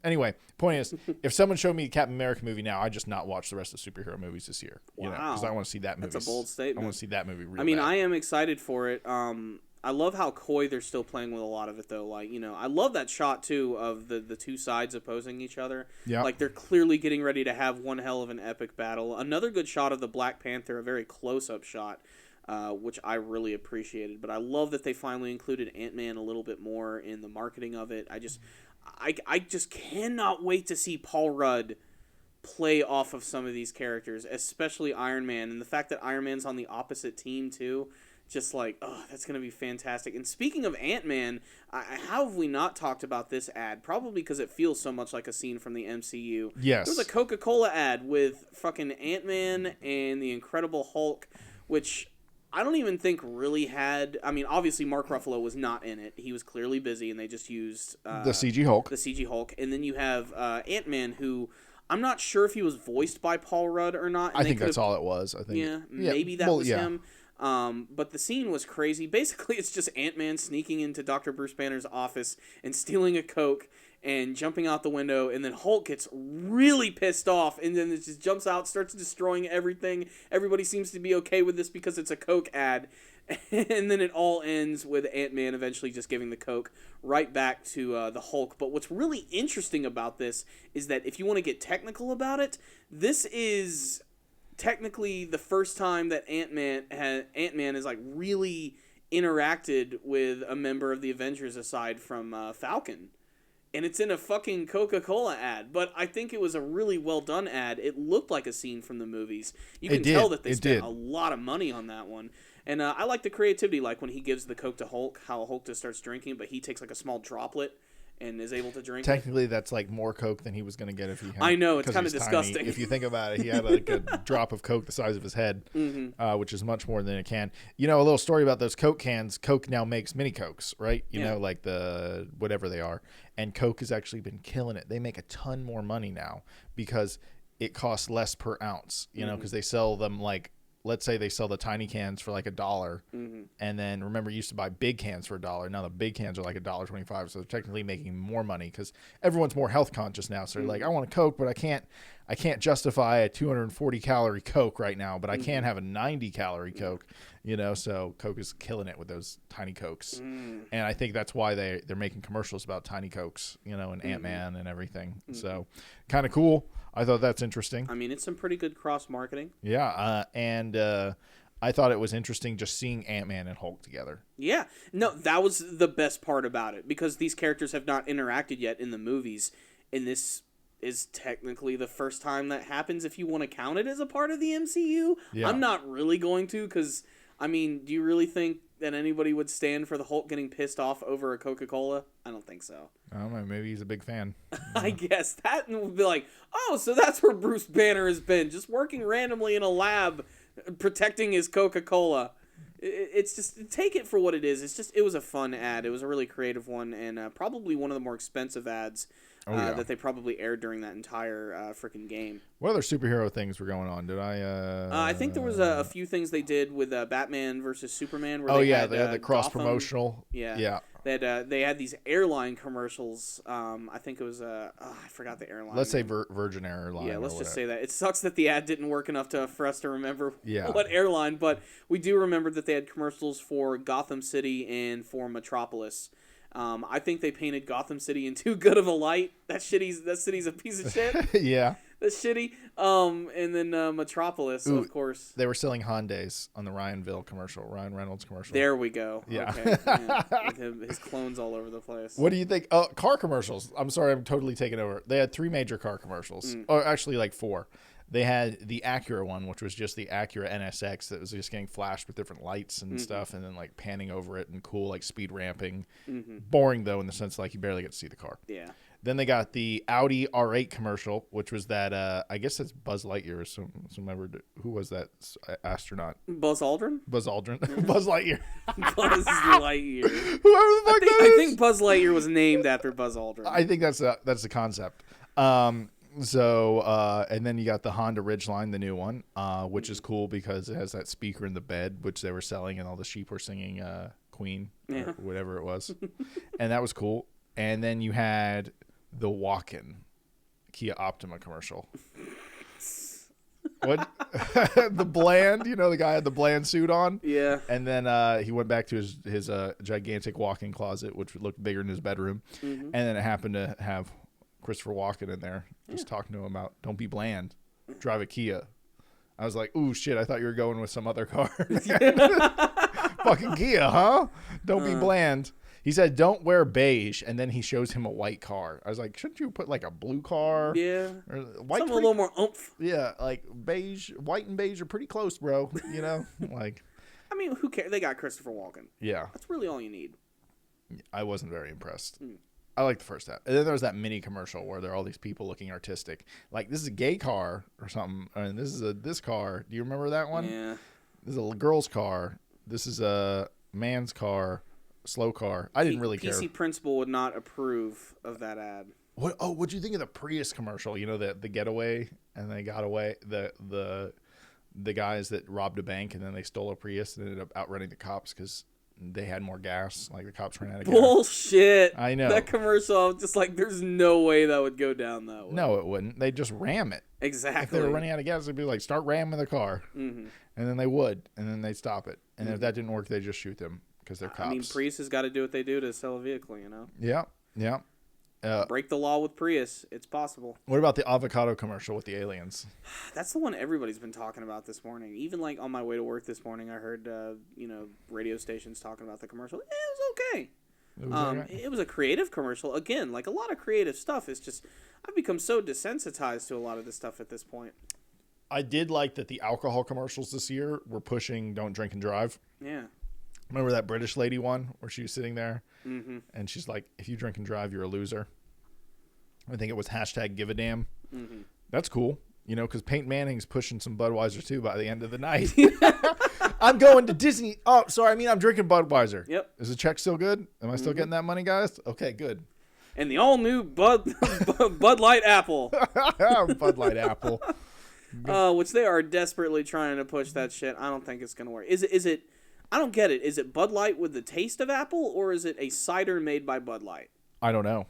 Anyway, point is, if someone showed me a Captain America movie now, I'd just not watch the rest of the superhero movies this year. Wow. Because I want to see that movie. That's a bold statement. I want to see that movie. I mean, bad. I am excited for it. I love how coy they're still playing with a lot of it, though. Like, you know, I love that shot, too, of the two sides opposing each other. Yeah. Like, they're clearly getting ready to have one hell of an epic battle. Another good shot of the Black Panther, a very close-up shot. Which I really appreciated. But I love that they finally included Ant-Man a little bit more in the marketing of it. I just cannot wait to see Paul Rudd play off of some of these characters, especially Iron Man. And the fact that Iron Man's on the opposite team, too. Just like, oh, that's going to be fantastic. And speaking of Ant-Man, how have we not talked about this ad? Probably because it feels so much like a scene from the MCU. Yes. There was a Coca-Cola ad with fucking Ant-Man and the Incredible Hulk, which I don't even think really had... I mean, obviously Mark Ruffalo was not in it. He was clearly busy, and they just used... the CG Hulk. The CG Hulk. And then you have Ant-Man, who... I'm not sure if he was voiced by Paul Rudd or not. I think that's all it was. I think. Yeah, maybe that was him. But the scene was crazy. Basically, it's just Ant-Man sneaking into Dr. Bruce Banner's office and stealing a Coke and jumping out the window, and then Hulk gets really pissed off, and then it just jumps out, starts destroying everything. Everybody seems to be okay with this because it's a Coke ad. And then it all ends with Ant-Man eventually just giving the Coke right back to the Hulk. But what's really interesting about this is that if you want to get technical about it, this is technically the first time that Ant-Man has like really interacted with a member of the Avengers aside from Falcon. And it's in a fucking Coca-Cola ad. But I think it was a really well done ad. It looked like a scene from the movies. You can tell that they spent a lot of money on that one. And I like the creativity, like when he gives the Coke to Hulk, how Hulk just starts drinking, but he takes like a small droplet and is able to drink. Technically, that's like more Coke than he was going to get if he had. I know, it's kind of disgusting. Tiny. If you think about it, he had like a drop of Coke the size of his head, which is much more than a can. You know, a little story about those Coke cans. Coke now makes mini Cokes, right? You know, like the whatever they are. And Coke has actually been killing it. They make a ton more money now because it costs less per ounce, you know, because they sell them like, let's say they sell the tiny cans for like $1, and then remember you used to buy big cans for $1. Now the big cans are like $1.25, so they're technically making more money because everyone's more health conscious now. So they're like, I want a Coke, but I can't justify a 240 calorie Coke right now, but I can have a 90 calorie Coke, you know. So Coke is killing it with those tiny Cokes, and I think that's why they're making commercials about tiny Cokes, you know, and Ant-Man and everything. So kind of cool. I thought that's interesting. I mean, it's some pretty good cross-marketing. Yeah, and I thought it was interesting just seeing Ant-Man and Hulk together. Yeah. No, that was the best part about it, because these characters have not interacted yet in the movies, and this is technically the first time that happens if you want to count it as a part of the MCU. Yeah. I'm not really going to, because, I mean, do you really think that anybody would stand for the Hulk getting pissed off over a Coca-Cola? I don't think so. I don't know. Maybe he's a big fan. I guess that would be like, oh, so that's where Bruce Banner has been, just working randomly in a lab, protecting his Coca-Cola. It's just, take it for what it is. It was a fun ad. It was a really creative one, and probably one of the more expensive ads that they probably aired during that entire freaking game. What other superhero things were going on? Did I think there was a few things they did with Batman versus Superman. Where they had the cross promotional. Yeah. They had these airline commercials. I think it was I forgot the airline. Let's say Virgin Airline. Yeah, let's just say that. It sucks that the ad didn't work enough for us to remember Yeah. what airline, but we do remember that they had commercials for Gotham City and for Metropolis. I think they painted Gotham City in too good of a light. That city's a piece of shit. Yeah. That's shitty. And then Metropolis, of course. They were selling Hyundais on the Ryan Reynolds commercial. There we go. Yeah. Okay. Yeah. With his clones all over the place. What do you think? Oh, car commercials. I'm sorry, I'm totally taking over. They had 3 major car commercials. Or actually, like 4. They had the Acura one, which was just the Acura NSX that was just getting flashed with different lights and stuff, and then like panning over it and cool like speed ramping. Boring though, in the sense like you barely get to see the car. Yeah. Then they got the Audi R8 commercial, which was that I guess it's Buzz Lightyear. So remember who was that astronaut? Buzz Aldrin. Buzz Aldrin. Buzz Lightyear. Buzz Lightyear. Whoever the fuck that is. I think Buzz Lightyear was named after Buzz Aldrin. I think that's the concept. So and then you got the Honda Ridgeline, the new one, which is cool because it has that speaker in the bed, which they were selling, and all the sheep were singing Queen or whatever it was, and that was cool. And then you had the walk-in Kia Optima commercial. What? The Bland, the guy had the Bland suit on. Yeah. And then he went back to his gigantic walk-in closet, which looked bigger than his bedroom. And then it happened to have Christopher Walken in there, just talking to him about, don't be bland, drive a Kia. I was like, ooh, shit, I thought you were going with some other car. Fucking Kia, huh? Don't be bland. He said, don't wear beige, and then he shows him a white car. I was like, shouldn't you put like a blue car? Yeah. Or white. Something a little more oomph. Yeah, like beige, white and beige are pretty close, bro. Like. I mean, who cares? They got Christopher Walken. Yeah. That's really all you need. I wasn't very impressed. I liked the first half. And then there was that mini commercial where there are all these people looking artistic. Like, this is a gay car or something. And this is this car. Do you remember that one? Yeah. This is a girl's car. This is a man's car. Slow car. I didn't really care. PC Principal would not approve of that ad. What'd you think of the Prius commercial? The getaway, and they got away. The guys that robbed a bank and then they stole a Prius and ended up outrunning the cops because they had more gas. Like, the cops ran out of gas. Bullshit. I know. That commercial, I was just like, there's no way that would go down that way. No, it wouldn't. They'd just ram it. Exactly. If they were running out of gas, they'd be like, start ramming the car. And then they would. And then they'd stop it. And if that didn't work, they'd just shoot them because they're cops. I mean, Prius has got to do what they do to sell a vehicle, Yeah. Yeah. Break the law with Prius. It's possible. What about the avocado commercial with the aliens? That's the one everybody's been talking about this morning. Even like on my way to work this morning, I heard radio stations talking about the commercial. It was okay. It was a creative commercial. Again, like a lot of creative stuff. It's just I've become so desensitized to a lot of this stuff at this point. I did like that the alcohol commercials this year were pushing "Don't drink and drive." Yeah. Remember that British lady one where she was sitting there and she's like, if you drink and drive, you're a loser. I think it was #GiveADamn. That's cool, because Peyton Manning's pushing some Budweiser too by the end of the night. I'm going to Disney. Oh, sorry. I'm drinking Budweiser. Yep. Is the check still good? Am I still getting that money, guys? Okay, good. And the all-new Bud Light Apple. Bud Light Apple. Which they are desperately trying to push that shit. I don't think it's going to work. Is it? I don't get it. Is it Bud Light with the taste of apple, or is it a cider made by Bud Light? I don't know.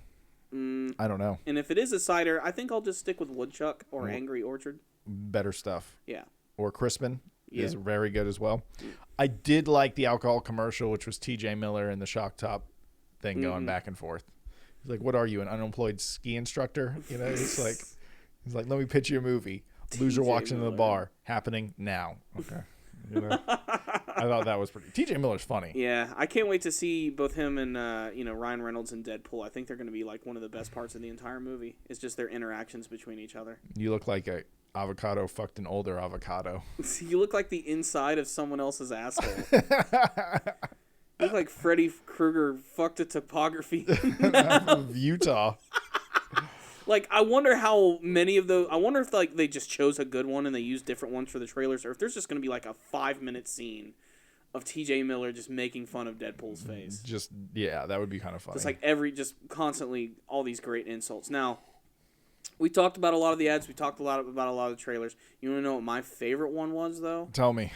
I don't know. And if it is a cider, I think I'll just stick with Woodchuck or Angry Orchard. Better stuff. Yeah. Or Crispin is very good as well. I did like the alcohol commercial, which was TJ Miller and the shock top thing going back and forth. He's like, what are you, an unemployed ski instructor? He's like, let me pitch you a movie. Loser walks into the bar. Happening now. Okay. I thought that was pretty. TJ Miller's funny. Yeah, I can't wait to see both him and Ryan Reynolds and Deadpool. I think they're going to be like one of the best parts of the entire movie. It's just their interactions between each other. You look like a avocado fucked an older avocado. You look like the inside of someone else's asshole. You look like Freddy Krueger fucked a topography of Utah. Like, I wonder how many of those. I wonder if they just chose a good one and they used different ones for the trailers, or if there's just going to be like a 5-minute scene of T.J. Miller just making fun of Deadpool's face. That would be kind of funny. Just like just constantly all these great insults. Now, we talked about a lot of the ads. We talked about a lot of the trailers. You want to know what my favorite one was, though? Tell me.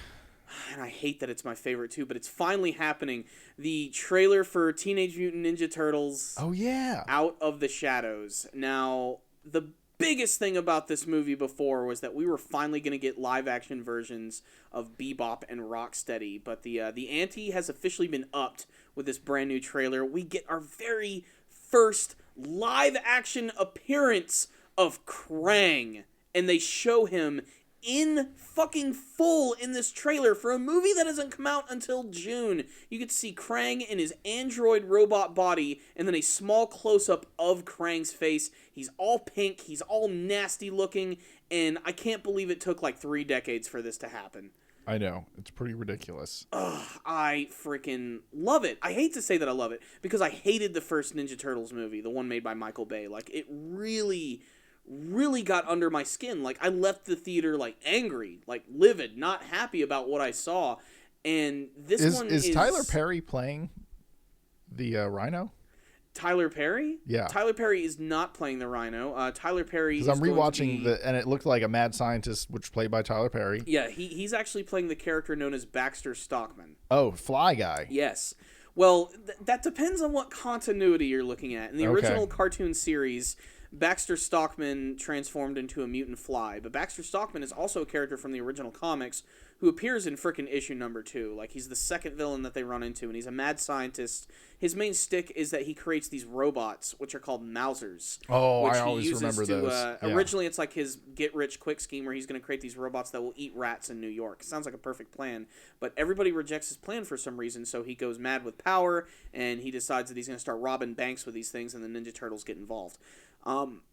And I hate that it's my favorite, too, but it's finally happening. The trailer for Teenage Mutant Ninja Turtles. Oh, yeah. Out of the Shadows. Now, the biggest thing about this movie before was that we were finally going to get live-action versions of Bebop and Rocksteady, but the ante has officially been upped with this brand new trailer. We get our very first live-action appearance of Krang, and they show him in fucking full in this trailer for a movie that doesn't come out until June. You get to see Krang in his android robot body, and then a small close-up of Krang's face. He's all pink, he's all nasty looking, and I can't believe it took like 3 decades for this to happen. I know. It's pretty ridiculous. I freaking love it. I hate to say that I love it, because I hated the first Ninja Turtles movie, the one made by Michael Bay. Like, it really got under my skin. Like, I left the theater, like, angry, like, livid, not happy about what I saw. And this is Tyler Perry playing the Rhino? Tyler Perry? Yeah. Tyler Perry is not playing the Rhino. Tyler Perry is I'm rewatching and it looked like a mad scientist, which played by Tyler Perry. Yeah, he's actually playing the character known as Baxter Stockman. Oh, Fly Guy. Yes. Well, that depends on what continuity you're looking at. In the original cartoon series, Baxter Stockman transformed into a mutant fly, but Baxter Stockman is also a character from the original comics who appears in frickin' issue number 2. Like, he's the second villain that they run into, and he's a mad scientist. His main stick is that he creates these robots, which are called Mousers. Oh, I always remember those. Yeah. Originally, it's like his get-rich-quick scheme where he's going to create these robots that will eat rats in New York. Sounds like a perfect plan, but everybody rejects his plan for some reason, so he goes mad with power, and he decides that he's going to start robbing banks with these things, and the Ninja Turtles get involved.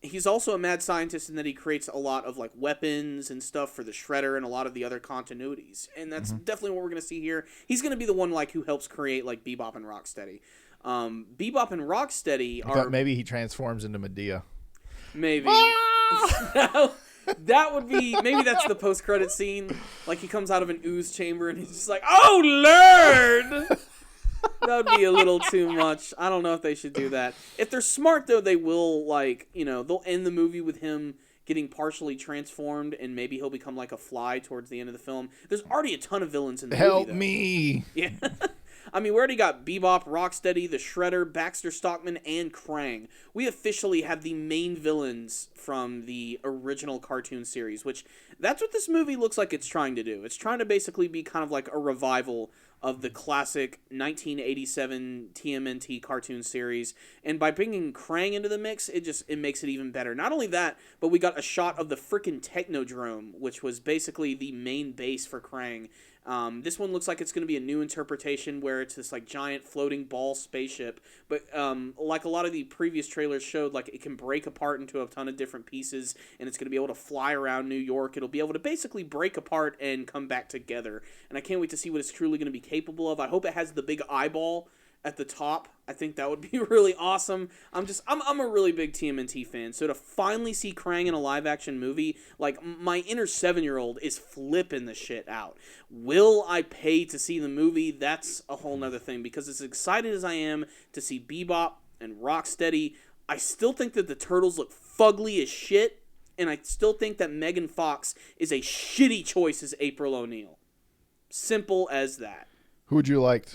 He's also a mad scientist in that he creates a lot of like weapons and stuff for the Shredder and a lot of the other continuities, and that's definitely what we're going to see here. He's going to be the one like who helps create like Bebop and Rocksteady. Bebop and Rocksteady are maybe he transforms into Medea. Maybe that would be that's the post-credit scene. Like he comes out of an ooze chamber and he's just like, "Oh Lord." That would be a little too much. I don't know if they should do that. If they're smart, though, they will, like, they'll end the movie with him getting partially transformed, and maybe he'll become like a fly towards the end of the film. There's already a ton of villains in the movie, Help me! Yeah. I mean, we already got Bebop, Rocksteady, the Shredder, Baxter Stockman, and Krang. We officially have the main villains from the original cartoon series, which that's what this movie looks like it's trying to do. It's trying to basically be kind of like a revival of the classic 1987 TMNT cartoon series, and by bringing Krang into the mix, it makes it even better. Not only that, but we got a shot of the frickin' Technodrome, which was basically the main base for Krang. This one looks like it's going to be a new interpretation where it's this like giant floating ball spaceship, but like a lot of the previous trailers showed, like it can break apart into a ton of different pieces, and it's going to be able to fly around New York. It'll be able to basically break apart and come back together, and I can't wait to see what it's truly going to be capable of. I hope it has the big eyeball at the top. I think that would be really awesome. I'm a really big TMNT fan, so to finally see Krang in a live-action movie, like, my inner 7-year-old is flipping the shit out. Will I pay to see the movie? That's a whole nother thing, because as excited as I am to see Bebop and Rocksteady, I still think that the Turtles look fugly as shit, and I still think that Megan Fox is a shitty choice as April O'Neil. Simple as that. Who would you like?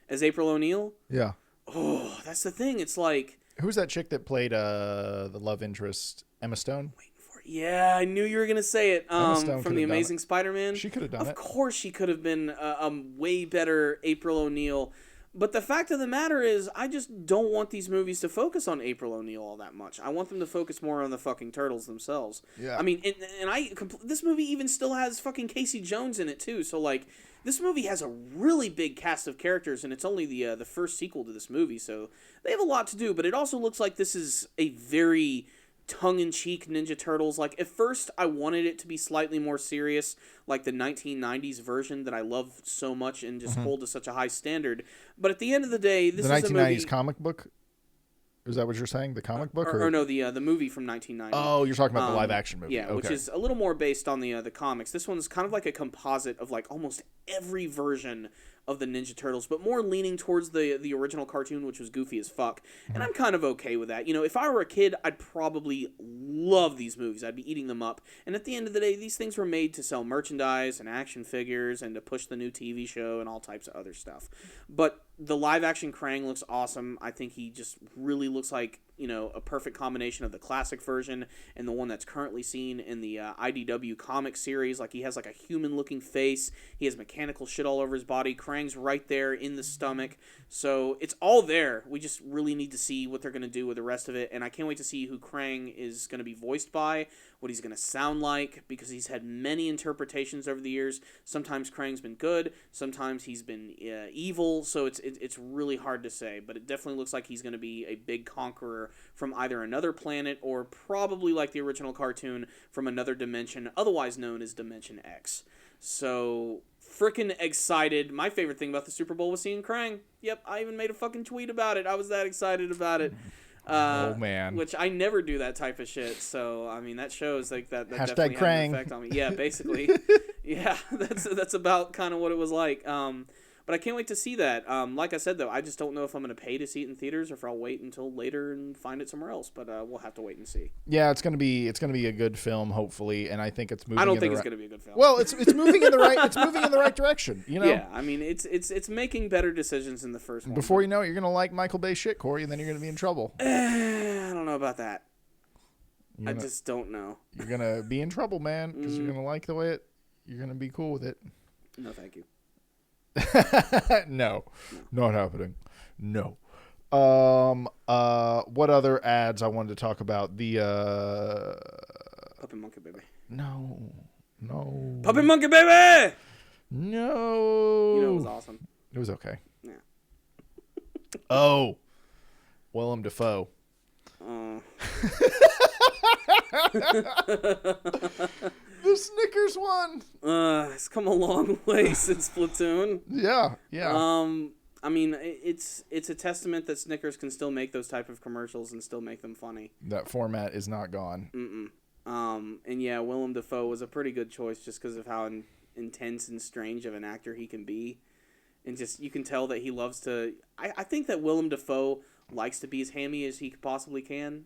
As April O'Neil? Yeah. Oh, that's the thing. It's like... Who's that chick that played the love interest? Emma Stone? Waiting for it. Yeah, I knew you were going to say it. From The Amazing Spider-Man. She could have done it. Of course she could have been a way better April O'Neil. But the fact of the matter is, I just don't want these movies to focus on April O'Neil all that much. I want them to focus more on the fucking Turtles themselves. Yeah. I mean, this movie even still has fucking Casey Jones in it, too. So, like... This movie has a really big cast of characters, and it's only the first sequel to this movie, so they have a lot to do, but it also looks like this is a very tongue-in-cheek Ninja Turtles. Like, at first, I wanted it to be slightly more serious, like the 1990s version that I love so much and just hold to such a high standard, but at the end of the day, this is a movie... The 1990s comic book Is that what you're saying? The comic book? Or no, the movie from 1990. Oh, you're talking about the live action movie. Yeah, okay. which is a little more based on the comics. This one's kind of like a composite of like almost every version of the Ninja Turtles, but more leaning towards the original cartoon, which was goofy as fuck. And I'm kind of okay with that. You know, if I were a kid, I'd probably love these movies. I'd be eating them up. And at the end of the day, these things were made to sell merchandise and action figures and to push the new TV show and all types of other stuff. But the live action Krang looks awesome. I think he just really looks like, you know, a perfect combination of the classic version and the one that's currently seen in the IDW comic series. Like, he has like a human looking face. He has mechanical shit all over his body. Krang's right there in the stomach. So it's all there. We just really need to see what they're going to do with the rest of it. And I can't wait to see who Krang is going to be voiced by, what he's going to sound like, because he's had many interpretations over the years. Sometimes Krang's been good. Sometimes he's been evil. So it's really hard to say. But it definitely looks like he's going to be a big conqueror from either another planet or probably like the original cartoon from another dimension, otherwise known as Dimension X. So, freaking excited. My favorite thing about the Super Bowl was seeing Krang. Yep, I even made a fucking tweet about it. I was that excited about it. Oh, man. Which I never do that type of shit. So, I mean, that shows like that Hashtag definitely had Krang. an effect on me. Yeah, basically. Yeah, that's about kind of what it was like. But I can't wait to see that. Like I said, though, I just don't know if I'm going to pay to see it in theaters or if I'll wait until later and find it somewhere else. But we'll have to wait and see. Yeah, it's gonna be a good film, hopefully, and I think it's moving. I don't think it's going to be a good film. Well, it's moving in the right direction. You know. Yeah, I mean, it's making better decisions than the first one. Before you know it, you're gonna like Michael Bay shit, Corey, and then you're gonna be in trouble. I don't know about that. I just don't know. You're gonna be in trouble, man, because you're gonna like the way it. You're gonna be cool with it. No, thank you. No, not happening. No. What other ads I wanted to talk about? The Puppet Monkey Baby. No. Puppet Monkey Baby! No. You know, it was awesome. It was okay. Yeah. Oh. Willem Dafoe. The Snickers one. It's come a long way since Platoon. Yeah. I mean, it's a testament that Snickers can still make those type of commercials and still make them funny. That format is not gone. And yeah, Willem Dafoe was a pretty good choice just because of how intense and strange of an actor he can be. And just, you can tell that he loves to... I think that Willem Dafoe likes to be as hammy as he possibly can.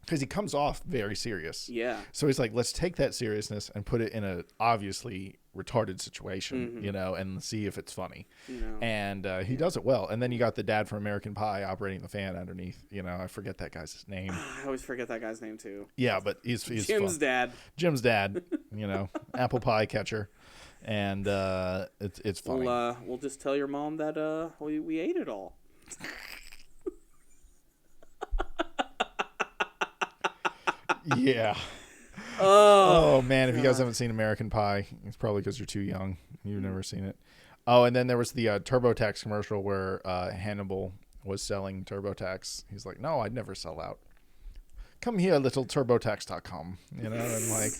Because he comes off very serious. Yeah. So he's like, let's take that seriousness and put it in a obviously retarded situation, you know, and see if it's funny. You know. And he does it well. And then you got the dad from American Pie operating the fan underneath. You know, I forget that guy's name. I always forget that guy's name, too. Yeah, but he's Jim's fun. dad. Jim's dad, you know, apple pie catcher. And it's funny. We'll just tell your mom that we ate it all. Yeah. Oh man, if you guys haven't seen American Pie, it's probably because you're too young. You've never seen it. Oh, and then there was the TurboTax commercial where Hannibal was selling TurboTax. He's like, "No, I'd never sell out. Come here, little TurboTax.com." You know, and like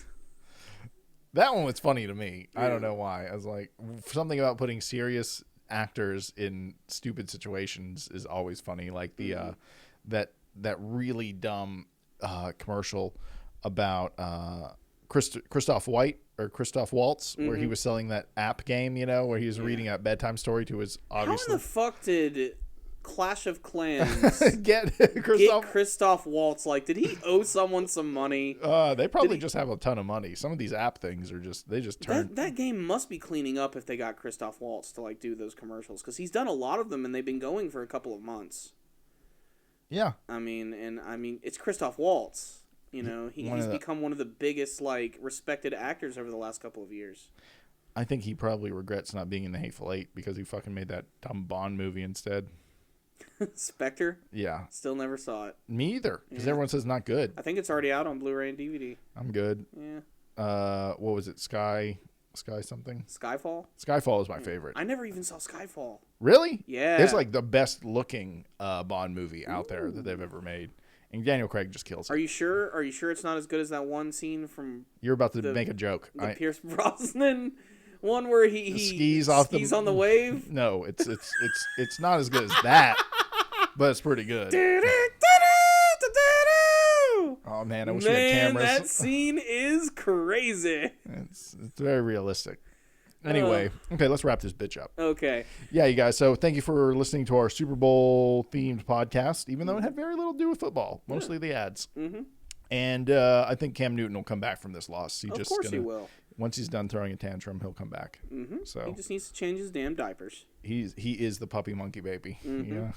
that one was funny to me. I don't know why. I was like, something about putting serious actors in stupid situations is always funny. Like the that really dumb commercial about Christoph Waltz, where he was selling that app game, you know, where he was reading a bedtime story to his obviously. How in the fuck did Clash of Clans get Christoph Waltz? Like, did he owe someone some money? They probably just have a ton of money. Some of these app things are just turn. That game must be cleaning up if they got Christoph Waltz to like do those commercials, because he's done a lot of them and they've been going for a couple of months. Yeah. I mean, it's Christoph Waltz. You know, he's become one of the biggest, like, respected actors over the last couple of years. I think he probably regrets not being in the Hateful Eight because he fucking made that dumb Bond movie instead. Spectre? Yeah. Still never saw it. Me either, because everyone says not good. I think it's already out on Blu-ray and DVD. I'm good. Yeah. What was it? Sky something? Skyfall? Skyfall is my favorite. I never even saw Skyfall. Really? Yeah. It's like the best looking Bond movie out there that they've ever made. And Daniel Craig just kills it. Are you sure? Are you sure it's not as good as that one scene from... You're about to make a joke. The Pierce Brosnan one where he skis on the wave? No, it's not as good as that, but it's pretty good. man, I wish we had cameras. That scene is crazy. It's very realistic. Anyway, okay, let's wrap this bitch up. Okay. Yeah, you guys. So thank you for listening to our Super Bowl themed podcast, even though it had very little to do with football, mostly the ads. Mm-hmm. And I think Cam Newton will come back from this loss. Of course he will. Once he's done throwing a tantrum, he'll come back. Mm-hmm. So he just needs to change his damn diapers. He is the puppy monkey baby. Mm-hmm. Yeah.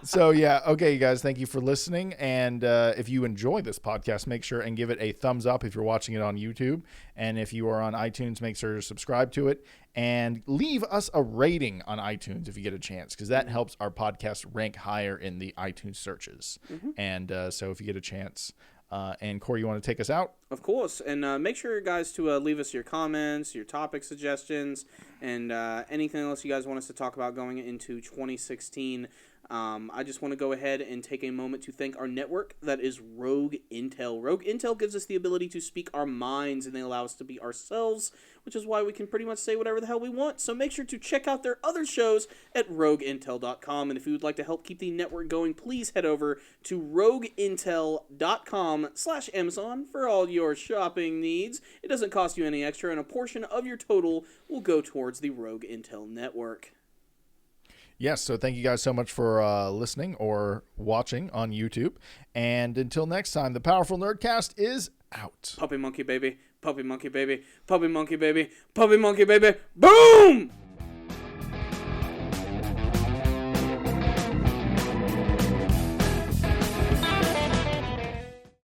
So yeah, okay, you guys, thank you for listening. And if you enjoy this podcast, make sure and give it a thumbs up if you're watching it on YouTube. And if you are on iTunes, make sure to subscribe to it and leave us a rating on iTunes if you get a chance, because that helps our podcast rank higher in the iTunes searches. Mm-hmm. And so if you get a chance. And Corey, you want to take us out? Of course. And make sure, guys, to leave us your comments, your topic suggestions, and anything else you guys want us to talk about going into 2016. I just want to go ahead and take a moment to thank our network, that is Rogue Intel. Rogue Intel gives us the ability to speak our minds, and they allow us to be ourselves, which is why we can pretty much say whatever the hell we want. So make sure to check out their other shows at rogueintel.com. And if you would like to help keep the network going, please head over to rogueintel.com/Amazon for all your shopping needs. It doesn't cost you any extra, and a portion of your total will go towards the Rogue Intel network. Yes, so thank you guys so much for listening or watching on YouTube. And until next time, the Powerful Nerdcast is out. Puppy monkey baby, puppy monkey baby, puppy monkey baby, puppy monkey baby, boom!